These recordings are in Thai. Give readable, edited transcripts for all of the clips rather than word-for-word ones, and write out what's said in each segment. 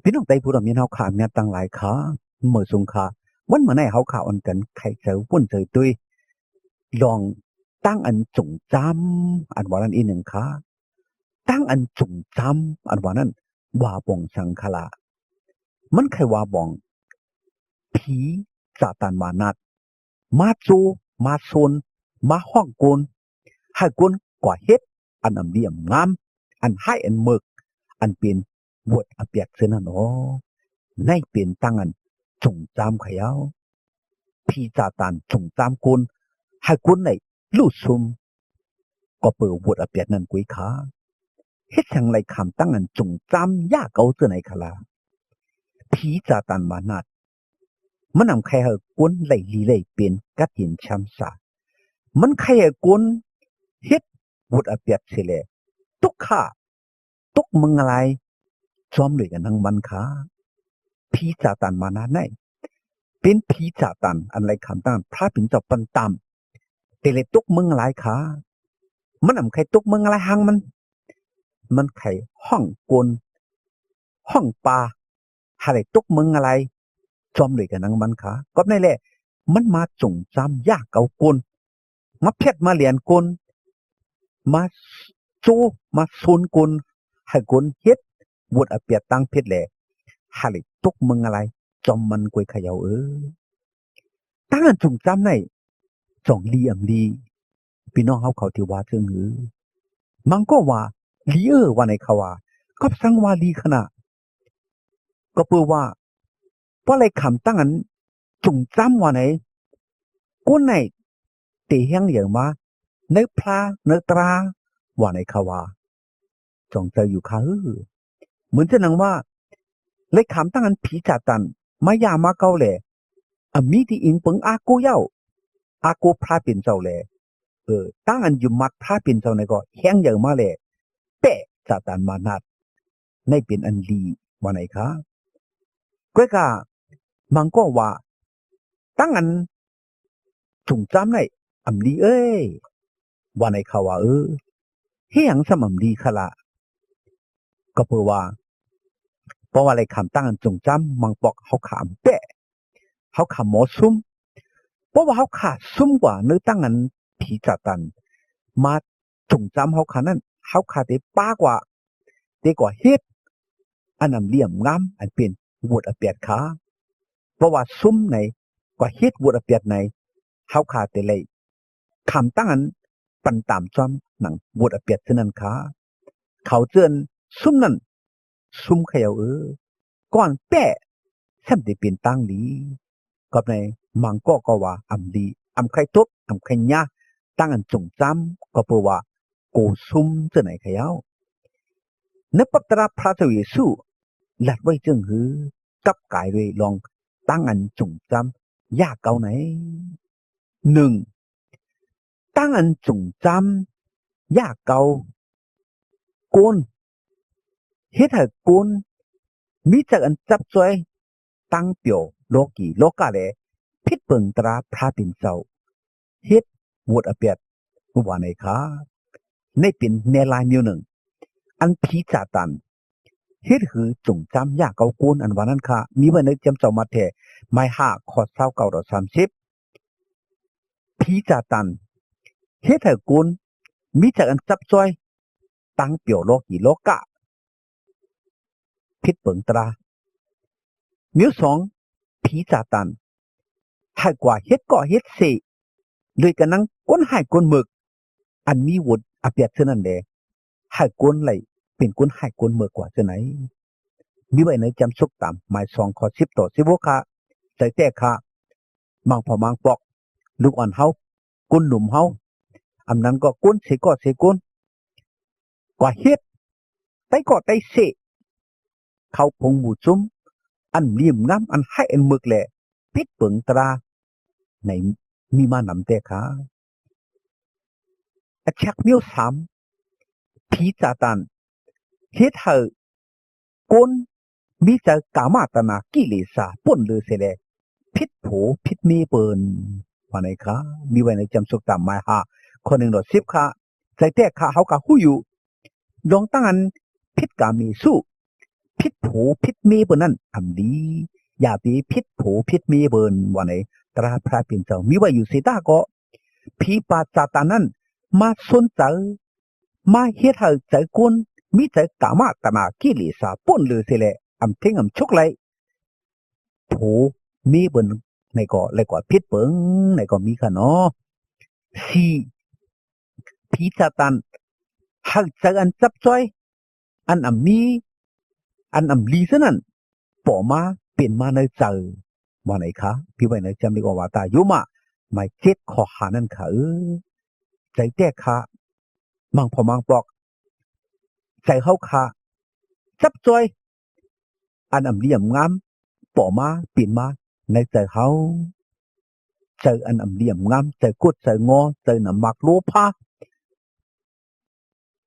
พี่น้องไต้ผู้ดำเนินเฮาขาเนี่ยตั้งหลายขาเมื่อสงขาวันเมื่อไหร่เฮาขาอ่อนกันใครเจอวุ่นเจอตุยลองตั้งอันจงจำอันว่านั้นอีหนึ่งขาตั้งอันจงจำอันว่านั้นว่าบ่องสังขละมันใครว่าบ่องผีซาตานมานัดมาจูมาโซนมาห้องโกนให้โกนกว่าเฮ็ดอันอำเลียมงามอันให้อันมึกอันเป็นบทอเปียกเสนั่นอ๋อในเป็นตั้งอันจงจำขยาวพี่ซาตานจงจำกุนให้กุนในลู่ซุมก็เปิดบทอเปียกนั่นกุยขาเฮ็ดจังไรคำตั้งอันจงจำยากเอาเจอไหนคลาพี่ซาตานมานัดมันนำใครให้กุนไหลลีไหลเป็นกัดเห็นช้ำสามันใครให้กุนเฮ็ดบทอเปียกเสเลตุกข้าตุกมึงอะไรจอมเลยกันทั้งมันขาผีซาตานมานาไหนเป็นผีซาตานอันไรคำตั้งพระเป็นเจ้าปันตามแต่เลยตุกมึงอะไรขามันนำใครตุกมึงอะไรหางมันไขห้องกลห้องปลาอะไรตุกมึงอะไรจอมเลยกันทั้งมันขาก็ในแหละมันมาจงจำยากเก่ากลมาเพชรมาเหรียญกลมาจูมาซูนกลให้กลเฮ็ดบวชอเปียตั้งเพชรแหละหาเลยตุกมึงอะไรจอมมันกวยขยาวตั้งจงจำในจองลีลีพี่น้องเขาที่ว่าเชิงมันก็ว่าลีว่าในเขาว่าก็สังว่าลีขนาดก็เพื่อว่าเพราะอะไรคำตั้งอันจงจำว่าไหนกูไหนเตียงอย่างว่าเนื้อพลาเนื้อตราว่าในเขาว่าจงเจออยู่ค่ะเหมือนจะนังว่าเลยคำตั้งอันผีจัดตันมายามาเกาเลยมีที่อิงปังอากูเย้าอากูพระเป็นเจ้าเลยตั้งอันอยู่มัดพระเป็นเจ้าในก็แห้งอย่างมาเลยเตะจัดตันมานัดในเป็นอันดีว่าไหนคะก็กะมันก็ว่าตั้งอันจงจำในอันดีว่าไหนเขาว่าเฮียงสมดีขละก็เพื่อว่าเพราะว่าอะไรคำตั้งจงจำมังปอกเขาขามเตะเขาขามหมอซุ่มเพราะว่าเขาขาดซุ่มกว่าเนื้อตั้งอันผีจัดตันมาจงจำเขาขานั้นเขาขาดได้ป้ากว่าได้กว่าเฮ็ดอันนำเลี่ยมงามอันเป็นวดอเปียดขาเพราะว่าซุ่มในกว่าเฮ็ดวดอเปียดในเขาขาดได้เลยคำตั้งอันปันตามจอมหนังวดอเปียดเท่านั้นขาเขาเจอซุ่มนั้นซุ่มเขย่าก่อนแปะแทบได้เป็นตั้งดีกับในมังก็ว่าอำดีอำใครทุกอำใครยะตั้งอันจงจำก็เพื่อว่าโกซุ่มจะไหนเขย่าในปัตตราพระเจ้าเยซูหลัดไว้จึงกับกายเลยลองตั้งอันจงจำยากเก่าไหนหนึ่งตั้งอันจงจำยากเก่าโกนเฮ็ดให้โกนมีจักอันจับจอยตั้งเปียวโลกีโลกาเลยพิษเปิงตราพระเป็นเจ้าเฮ็ดวดอเปียดว่าไหนคะในเป็นเนลายนิ้วหนึ่งอันผีซาตานเฮ็ดคือจงจำยากเก่าโกนอันว่านั้นค่ะมีไว้ในจำเจ้ามาแท้ไม้5ข้อ29-30ผีซาตานเฮ็ดให้โกนมีจักอันจับจอยตั้งเปียวโลกีโลกาพิษเปิงตรานิ้ว2ผีซาตานให้กว่าเฮ็ดก็เฮ็ดสิด้วยกันนั้นก้นให้ก้นหมึกอันมีวุฒิอเปียดเท่านั้นแหละให้ก้นไหลเป็นก้นให้ก้นหมึกกว่าเท่าไหนมีไว้ในจำสุกตามหมาย2ข้อ10-16ค่ะใจแต่ค่ะมังพอมังปอกลูกอ่อนเฮาก้นหนุ่มเฮาอันนั้นก็ก้นเสก็เสก้นกว่าเฮ็ดไตก็ไตเสเขาพงบูจุ้มอันเลี่ยมงามอันให้อันหมึกแหละพิษเปิงตราในมีมานำแต่ขาชักนิ้ว3ผีซาตานเฮ็ดให้ก้นมีจะกามาตนากิเลสป่นเลยเสียเลยพิษโผพิษมีเปินว่าไหนคะมีไว้ในจำสุกตามหมาย5ข้อ1-10ค่ะใจแต่ขาเขากะหู้อยู่ลองตั้งอันพิษกามีสู้ พิษผูพิษมีบนนั้นอำดีอย่าไปพิษผูพิษมีบนวันไหนตราพระเป็นเจ้ามีว่าอยู่สิตาก็ผีปาจาตานั้นมาสนใจมาเฮ็ดให้ใจกุนมีใจกามาตนากิเลสป่นเลยสิแหละอำเพ่งอำชุกเลยผูมีบนในก็เลยก็พิษเปิงในก็มีค่ะเนาะสี่ผีซาตานหักใจอันจับจ้อยอันมีอันลีซะนั่นปอมาเปลี่ยนมาในใจว่าไหนคะพี่ไว้ในจำดีกว่าตายุมาไม่เจ็ดขอหานั่นค่ะใจแตกค่ะมังพอมังปอกใจเข้าค่ะจับจ้อยอันเลี่ยมงามปอมาเปลี่ยนมาในใจเขาใจอันเลี่ยมงามใจกุดใจงอใจหนำมักโลภะ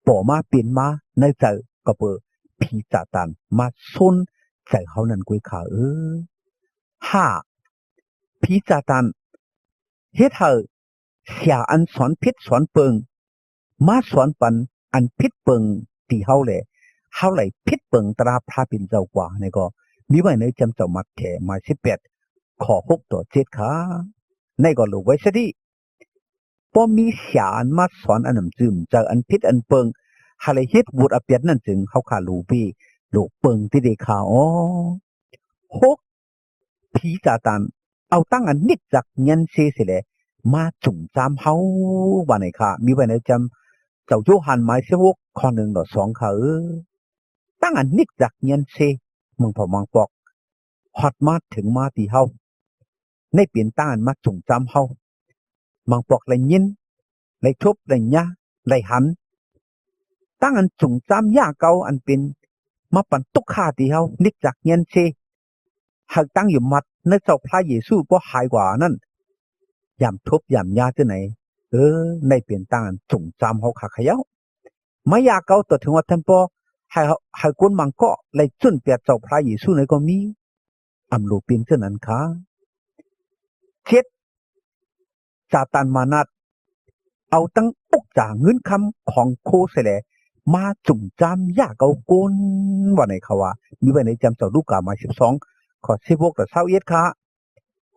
ปอมาเปลี่ยนมาในใจก็เปิดผีซาตานมาซนใจเขานั่นกุยขาห้าผีซาตานเฮ็ดให้เสียอันสอนพิษสอนเปิงมาสอนปันอันพิษเปิงตีเฮาแหละเฮาไหลพิษเปิงตราพระเป็นเจ้ากว่านี่ก็มีไว้ในจำเจ้ามัดแถมา18ข้อ6ต่อ7ค่ะในก็รู้ไว้ซะดิบ่มีเสียอันมาสอนอันจืมจากอันพิษอันเปิงหาเลยเฮ็ดบูดอเปียดนั่นจึงเฮาขารู้พี่ลูกเปิงที่ได้ข่าว6ผีซาตานเอาตั้งอันนิกจากเงินเสิแหละมาจุ่มจามเฮาว่าไหนค่ะมีไว้ในจำเจ้าโยฮันหมาย16ข้อ1ต่อ2ค่ะตั้งอันนิกจากเงินเซมึงพอมองปอกฮอดมาถึงมาตีเฮาในเปลี่ยนตั้งอันมาจุ่มจามเฮามังปอกเลยยินเลยทุบเลยยะเลยหันตั้งอันจุ่มจามยาเก่าอันเป็นมาปันตุกขาตีเฮานิกจากเงินเซหากตั้งอยู่มัดในเจ้าพระเยซูก็หายกว่านั่นยามทุบยามยาที่ไหนในเปลี่ยนตั้งจุ่มจามเฮาขาขยาวไม่ยาเก่าตัวถึงว่าท่านปอให้คนมังก็เลยจุนเปียเจ้าพระเยซูในก็มีอำลูเปลี่ยนเช่นนั้นค่ะ7ซาตานมานัดเอาตั้งอกจ่าเงินคำของโคเสแลมาจุ่มจามยาเก่าโกนว่าไหนเขาว่ามีไว้ในจำเจ้าลูกามา12ข้อ16ต่อ21ค่ะ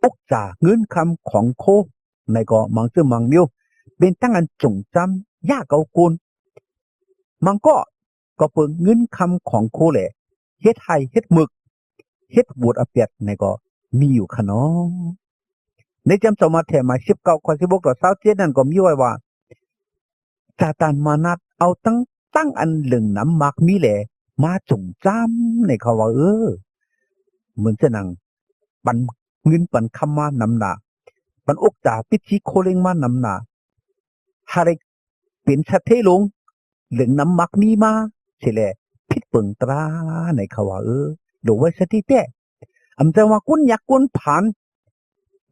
อกจ่าเงินคำของโคในก็มังซึ่งมังมิวเป็นตั้งอันจุ่มจำยาเก่าโกนมังก็เปิงเงินคำของโคแหละเฮ็ดไห้เฮ็ดหมึกเฮ็ดบูดอเปียดในก็มีอยู่ค่ะเนาะในจำสมาแถมา19ข้อ16ต่อ27นั่นก็มีไว้ว่าซาตานมานัดเอาตั้งอันเหลึงน้ำมักมีแหละมาจุ่มจ้ำในเขาว่าเหมือนจะนั่งปันเงินปันคำมานำหนาปันอกจ่าพิธีโคเลงมานำหนาหาได้เป็นชัดเทลงเหลึงน้ำมักมีมาเฉลยพิษเปิงตราในเขาว่าดูไว้สติแต่อำจะว่ากุนอยากกุนผ่าน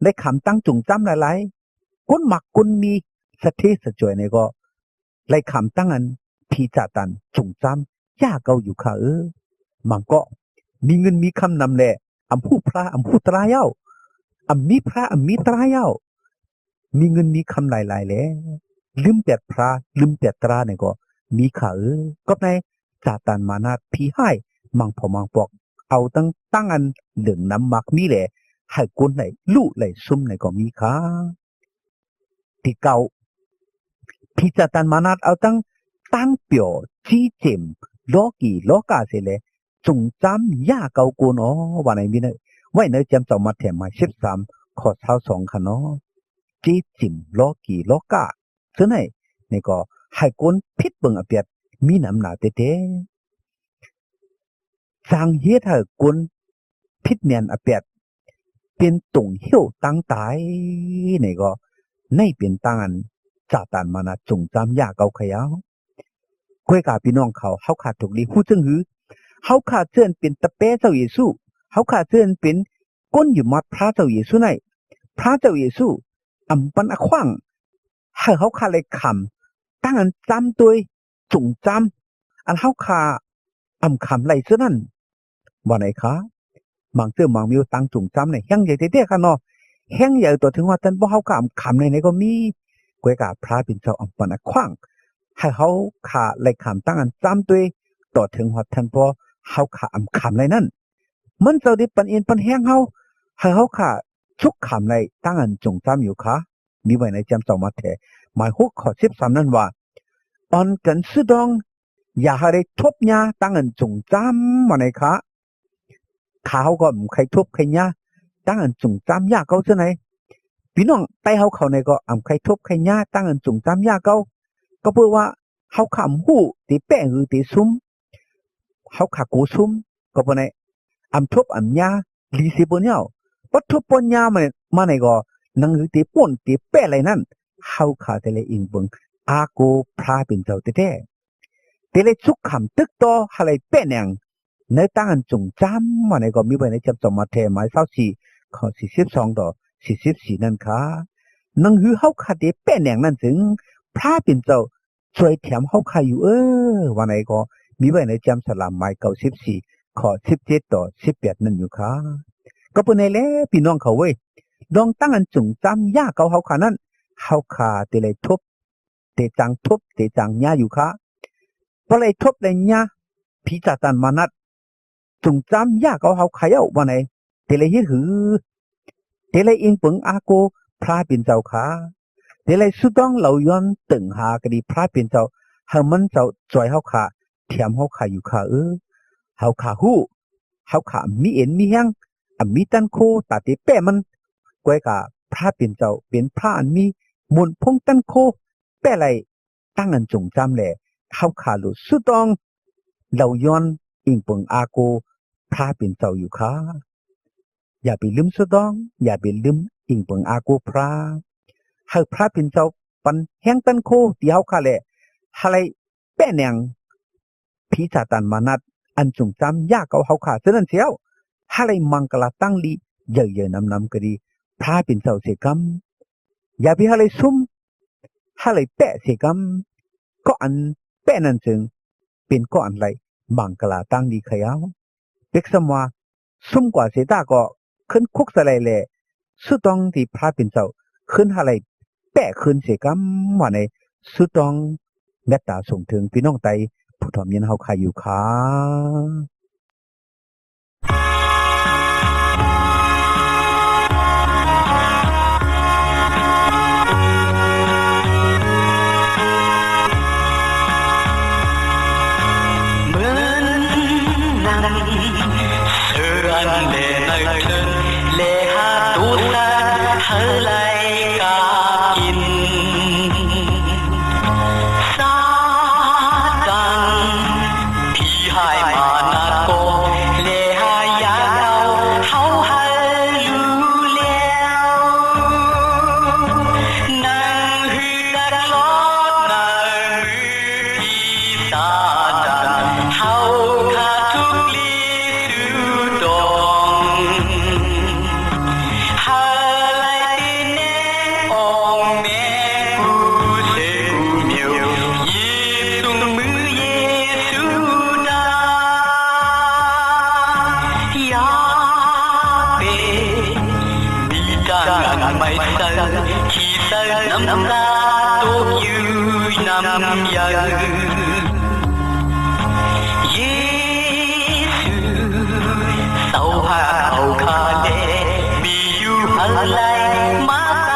ได้คำตั้งจุ่มจ้ำหลายๆกุนหมักกุนมีสติสะจวยในก็ได้คำตั้งอันผีซาตานจุ่มจ้ำยาเก่าอยู่ค่ะมันก็มีเงินมีคำนำแหละอำผู้พระอำผู้ตรายเอาอำมีพระอำมีตรายเอามีเงินมีคำหลายๆแล้วลืมแต่พระลืมแต่ตราเนี่ยก็มีค่ะก็ในซาตานมานาผีให้มังพอมังปอกเอาตั้งอันเหลืองน้ำมักมีแหละให้กุนไหนลู่ไหลซุ่มไหนก็มีค่ะที่เก่าผีซาตานมานาเอาตั้งเปียวจี้เจมโลกาเสเลยจุงจำยาเก่ากุนว่าไหนมีเนไว้ในจำสมาแถมมา13ข้อ22ค่ะเนาะจี้จิมโลกาซึ่งไหนนี่ก็ให้กุนพิษเบิ่งอเปียดมีน้ำหนาเต้ๆสร้างเฮ็ดให้กุนพิษเนียนอเปียดเป็นตรงเหี้ยวตั้งตายนี่ก็ในเป็นตั้งอันซาตานมานะจงจำยาเก่าขยาวก้วยกาพี่น้องเขาเฮาขาดถูกลีฮู้จึงหือเฮาขาดเชิญเป็นตะเป้เจ้าเยซูเฮาขาดเชิญเป็นก้นอยู่มัดพระเจ้าเยซูในพระเจ้าเยซูอำปันอขวางให้เฮาขาดเลยคำตั้งอันจำตัวจงจำอันเฮาขาอำคำไรซะนั่นว่าไหนคะบางเสื้อบางมิวตั้งจงจำในแห้งใหญ่เต้ๆค่ะเนาะแห้งใหญ่ตัวถึงว่าท่านบ่เฮาก็อำคำในก็มีก้วยกาพระเป็นเจ้าอำปันอขวางให้เฮาขาเลยคำตั้งอันจำตัวต่อถึงว่าท่านบ่ เฮาขาอำคำไรนั่นมันเจ้าได้ปันเอ็นปันแห้งเฮาให้เฮาขาชุกคำไรตั้งอันจงจำอยู่ค่ะมีไว้ในจำสองมาแถหมาย6ข้อ13นั่นว่าออนกันสุดองอย่าให้ได้ทบยาตั้งอันจงจำมาในค่ะขาเฮาก็ใครทบใครยาตั้งอันจงจำยาเก่าซะไหนพี่น้องไต้เฮาเขาในก็ใครทบใครยาตั้งอันจงจำยาเก่าก็เพื่อว่าเฮาขำหู้ติแป้งหรือติซุ่มเฮาขากูซุ่มก็บ่ได้ทบยาลีสิบ่เนี่ยบ่ทบปนยามาในก็นังหรือติป่นติแป้อะไรนั่นเฮาขาแต่ละอิงเบิ่งอาโกพระเป็นเจ้าแท้ๆแต่เลยสุขคำตึกต่ออะไรแป้แนงในตั้งอันจงจำมาในก็มีไว้ในจำสมาแทหมาย24ข้อ42ต่อ44นั่นค่ะนังหือเฮาขาติแป้แนงนั่นถึงพระเป็นเจ้าช่วยแถมเฮาขาอยู่ว่าไหนก็มีไว้ในจำสลามหมาย94ข้อ17ต่อ18นั่นอยู่ค่ะก็เปิ้นให้แลพี่น้องเขาเว้ยลองตั้งอันจงจำยาเก่าเฮาขานั้นเฮาขาแต่เลยทบแต่จังทบแต่จังยาอยู่ค่ะพอเลยทบเลยยาผีซาตานมานัดจงจำยาเก่าเฮาขายเอาว่าไหนแต่เลยเฮ็ดหือแต่เลยอิงเปิงอาโกพระเป็นเจ้าค่ะแต่เลยสุดต้องเหล่าย้อนตึงหากดีพระเป็นเจ้าเฮามันเจ้าจ่อยเฮาขาแถมเฮาขาอยู่ค่ะเฮาขาฮู้เฮาขามีเอ็นมีแฮงมีตันโคตาติแป้มันก้อยกะพระเป็นเจ้าเป็นพระอันมีมนพงตันโคแป้ไรตั้งอันจงจำแหละเฮาขาลุสุดต้องเหล่าย้อนอิงเปิงอาโกพระเป็นเจ้าอยู่ค่ะอย่าไปลืมสุดต้องอย่าไปลืมอิงเปิงอาโกพระให้พระเป็นเจ้าปันแห้งตันโคที่เฮาขาแหละอะไรแป้แนงผีซาตานมานัดอันจงจำยาเก่าเฮาขาฉะนั้นเสียวอะไรมังกลาตั้งลีเยอะๆนำก็ดีพระเป็นเจ้าเสกำอย่าไปอะไรซุ่มอะไรแปะเสกำก็อันแปะนั่นจึงเป็นก็อันไรมังกลาตั้งลีขยาวเด็กสมว่าซุ่มกว่าเสตาก็ขึ้นคุกสลายแหละสุดต้องที่พระเป็นเจ้าขึ้นอะไรแปะขึ้นเสกำว่าในสุดต้องเมตตาส่งถึงพี่น้องไตผู้ทอมยินเฮาใครอยู่ค่ะHãy subscribe cho kênh Ghiền Mì Gõ để không bỏ lỡ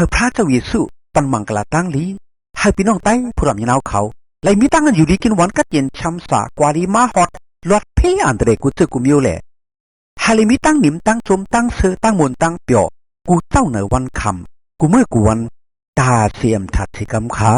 ให้พระเจ้าเยซูปันมังกลาตั้งลีให้พี่น้องไต้ผู้รำยินเอาเขาเลยมีตั้งกันอยู่ดีกินวันกัดเย็นช้ำสากวาดีมาฮอดลอดเพอันเดรกูเจอกูมิวแหละให้เลยมีตั้งหนิมตั้งจมตั้งเสือตั้งมนตั้งเปียวกูเจ้าเหนือวันคำกูเมื่อกูวันตาเสียมถัดที่กำขา